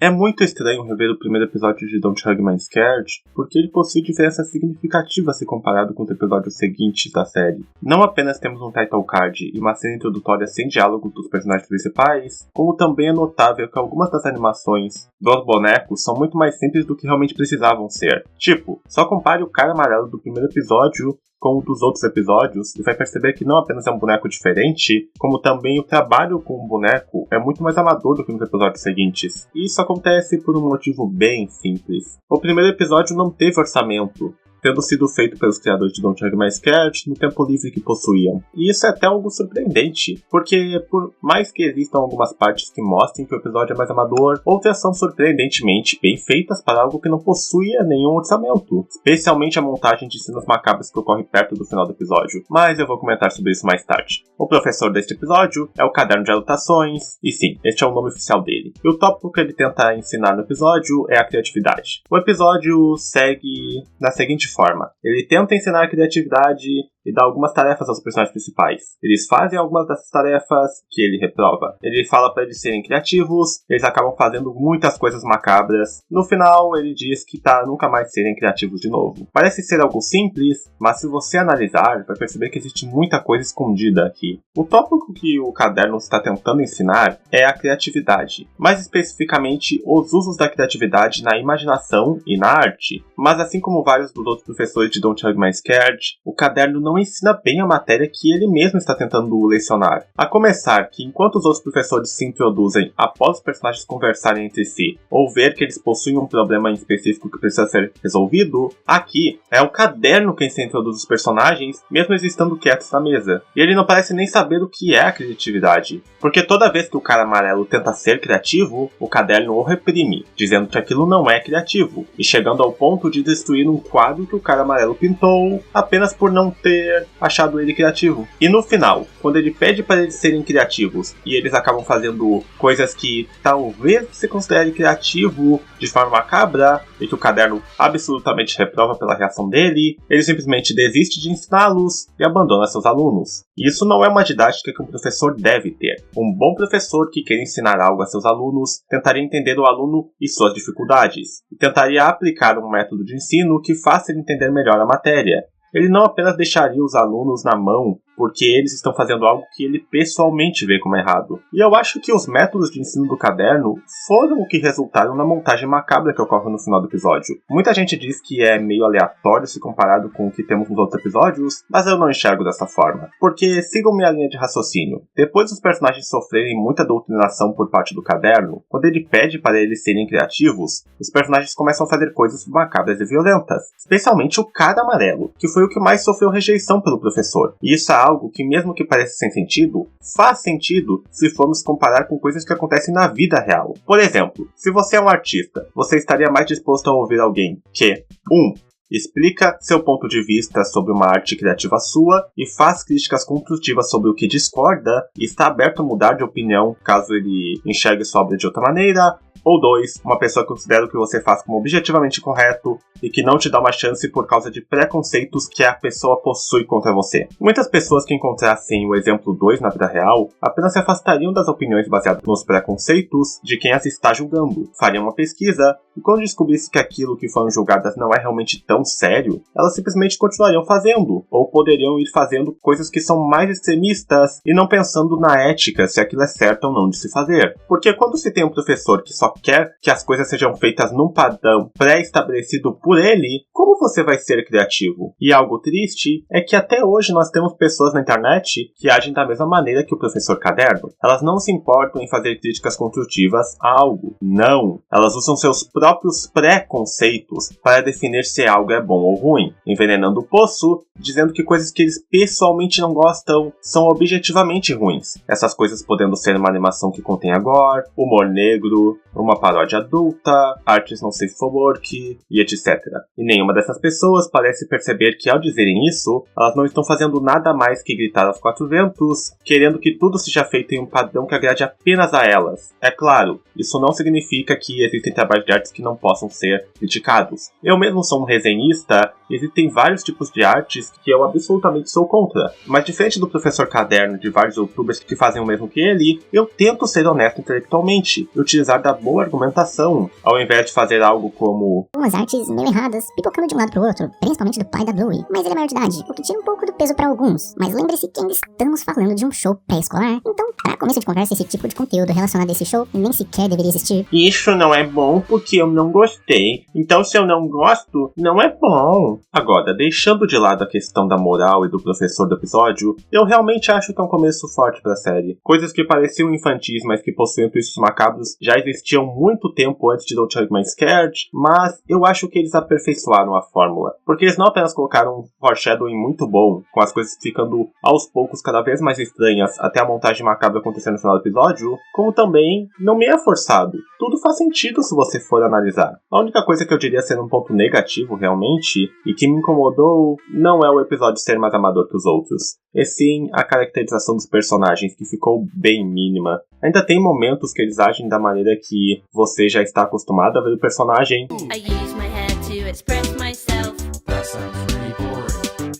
É muito estranho rever o primeiro episódio de Don't Hug My Scared, porque ele possui diferenças significativas se comparado com os episódios seguintes da série. Não apenas temos um title card e uma cena introdutória sem diálogo dos personagens principais, como também é notável que algumas das animações dos bonecos são muito mais simples do que realmente precisavam ser. Tipo, só compare o cara amarelo do primeiro episódio com o dos outros episódios e vai perceber que não apenas é um boneco diferente, como também o trabalho com o boneco é muito mais amador do que nos episódios seguintes. E isso acontece por um motivo bem simples. O primeiro episódio não teve orçamento, tendo sido feito pelos criadores de Don't Hug My Scared no tempo livre que possuíam. E isso é até algo surpreendente, porque por mais que existam algumas partes que mostrem que o episódio é mais amador, outras são surpreendentemente bem feitas para algo que não possuía nenhum orçamento, especialmente a montagem de cenas macabras que ocorre perto do final do episódio, mas eu vou comentar sobre isso mais tarde. O professor deste episódio é o Caderno de Anotações, e sim, este é o nome oficial dele. E o tópico que ele tenta ensinar no episódio é a criatividade. O episódio segue da seguinte forma. Ele tenta ensinar a criatividade e dá algumas tarefas aos personagens principais. Eles fazem algumas dessas tarefas que ele reprova. Ele fala para eles serem criativos, eles acabam fazendo muitas coisas macabras. No final, ele diz que nunca mais serem criativos de novo. Parece ser algo simples, mas se você analisar, vai perceber que existe muita coisa escondida aqui. O tópico que o caderno está tentando ensinar é a criatividade, mais especificamente os usos da criatividade na imaginação e na arte. Mas assim como vários dos outros professores de Don't Hug My Scared, o caderno não ensina bem a matéria que ele mesmo está tentando lecionar. A começar que enquanto os outros professores se introduzem após os personagens conversarem entre si ou ver que eles possuem um problema em específico que precisa ser resolvido, aqui é o caderno quem se introduz os personagens, mesmo eles estando quietos na mesa. E ele não parece nem saber o que é a criatividade, porque toda vez que o cara amarelo tenta ser criativo, o caderno o reprime, dizendo que aquilo não é criativo, e chegando ao ponto de destruir um quadro que o cara amarelo pintou apenas por não ter achado ele criativo. E no final, quando ele pede para eles serem criativos e eles acabam fazendo coisas que talvez se considere criativo de forma macabra e que o caderno absolutamente reprova pela reação dele, ele simplesmente desiste de ensiná-los e abandona seus alunos. E isso não é uma didática que um professor deve ter. Um bom professor que quer ensinar algo a seus alunos tentaria entender o aluno e suas dificuldades, e tentaria aplicar um método de ensino que faça ele entender melhor a matéria. Ele não apenas deixaria os alunos na mão porque eles estão fazendo algo que ele pessoalmente vê como errado. E eu acho que os métodos de ensino do caderno foram o que resultaram na montagem macabra que ocorre no final do episódio. Muita gente diz que é meio aleatório se comparado com o que temos nos outros episódios, mas eu não enxergo dessa forma. Porque sigam minha linha de raciocínio. Depois dos personagens sofrerem muita doutrinação por parte do caderno, quando ele pede para eles serem criativos, os personagens começam a fazer coisas macabras e violentas. Especialmente o cara amarelo, que foi o que mais sofreu rejeição pelo professor. E isso é algo que, mesmo que pareça sem sentido, faz sentido se formos comparar com coisas que acontecem na vida real. Por exemplo, se você é um artista, você estaria mais disposto a ouvir alguém que 1. Explica seu ponto de vista sobre uma arte criativa sua e faz críticas construtivas sobre o que discorda e está aberto a mudar de opinião caso ele enxergue sua obra de outra maneira. Ou 2, uma pessoa que considera o que você faz como objetivamente correto e que não te dá uma chance por causa de preconceitos que a pessoa possui contra você. Muitas pessoas que encontrassem o exemplo 2 na vida real apenas se afastariam das opiniões baseadas nos preconceitos de quem as está julgando, fariam uma pesquisa e quando descobrisse que aquilo que foram julgadas não é realmente tão sério, elas simplesmente continuariam fazendo, ou poderiam ir fazendo coisas que são mais extremistas e não pensando na ética se aquilo é certo ou não de se fazer. Porque quando se tem um professor que só quer que as coisas sejam feitas num padrão pré-estabelecido por ele, como você vai ser criativo? E algo triste é que até hoje nós temos pessoas na internet que agem da mesma maneira que o professor Caderno. Elas não se importam em fazer críticas construtivas a algo. Não. Elas usam seus próprios preconceitos para definir se algo é bom ou ruim, envenenando o poço, dizendo que coisas que eles pessoalmente não gostam são objetivamente ruins. Essas coisas podendo ser uma animação que contém gore, humor negro, uma paródia adulta, artes não safe for work e etc. E nenhuma dessas pessoas parece perceber que ao dizerem isso, elas não estão fazendo nada mais que gritar aos quatro ventos, querendo que tudo seja feito em um padrão que agrade apenas a elas. É claro, isso não significa que existem trabalhos de artes que não possam ser criticados. Eu mesmo sou um resenhista e existem vários tipos de artes que eu absolutamente sou contra. Mas diferente do Professor Caderno de vários youtubers que fazem o mesmo que ele, eu tento ser honesto intelectualmente e utilizar da boa argumentação, ao invés de fazer algo como umas artes meio erradas, pipocando de um lado pro outro, principalmente do pai da Bluey. Mas ele é maior de idade, o que tira um pouco do peso pra alguns. Mas lembre-se que ainda estamos falando de um show pré-escolar, então, pra começo de conversa, esse tipo de conteúdo relacionado a esse show nem sequer deveria existir. Isso não é bom porque eu não gostei, então se eu não gosto, não é bom. Agora, deixando de lado a questão da moral e do professor do episódio, eu realmente acho que é um começo forte pra série. Coisas que pareciam infantis, mas que possuíam twists macabros, já existiam muito tempo antes de Don't Hug My Scared, mas eu acho que eles aperfeiçoaram a fórmula, porque eles não apenas colocaram um foreshadowing muito bom, com as coisas ficando aos poucos cada vez mais estranhas até a montagem macabra acontecer no final do episódio, como também não me é forçado. Tudo faz sentido se você for analisar. A única coisa que eu diria ser um ponto negativo realmente, e que me incomodou, não é o episódio ser mais amador que os outros, e sim a caracterização dos personagens, que ficou bem mínima. Ainda tem momentos que eles agem da maneira que você já está acostumado a ver o personagem. I use my hair to express myself. That sounds really boring.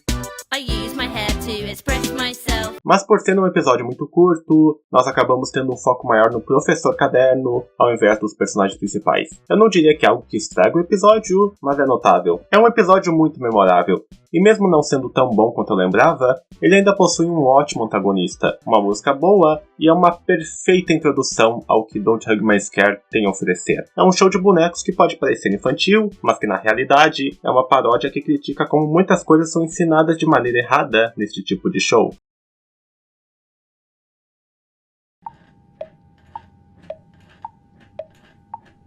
I use my hair to express myself. Mas por ser um episódio muito curto, nós acabamos tendo um foco maior no Professor Caderno, ao invés dos personagens principais. Eu não diria que é algo que estraga o episódio, mas é notável. É um episódio muito memorável, e mesmo não sendo tão bom quanto eu lembrava, ele ainda possui um ótimo antagonista, uma música boa e é uma perfeita introdução ao que Don't Hug My Scared tem a oferecer. É um show de bonecos que pode parecer infantil, mas que na realidade é uma paródia que critica como muitas coisas são ensinadas de maneira errada neste tipo de show.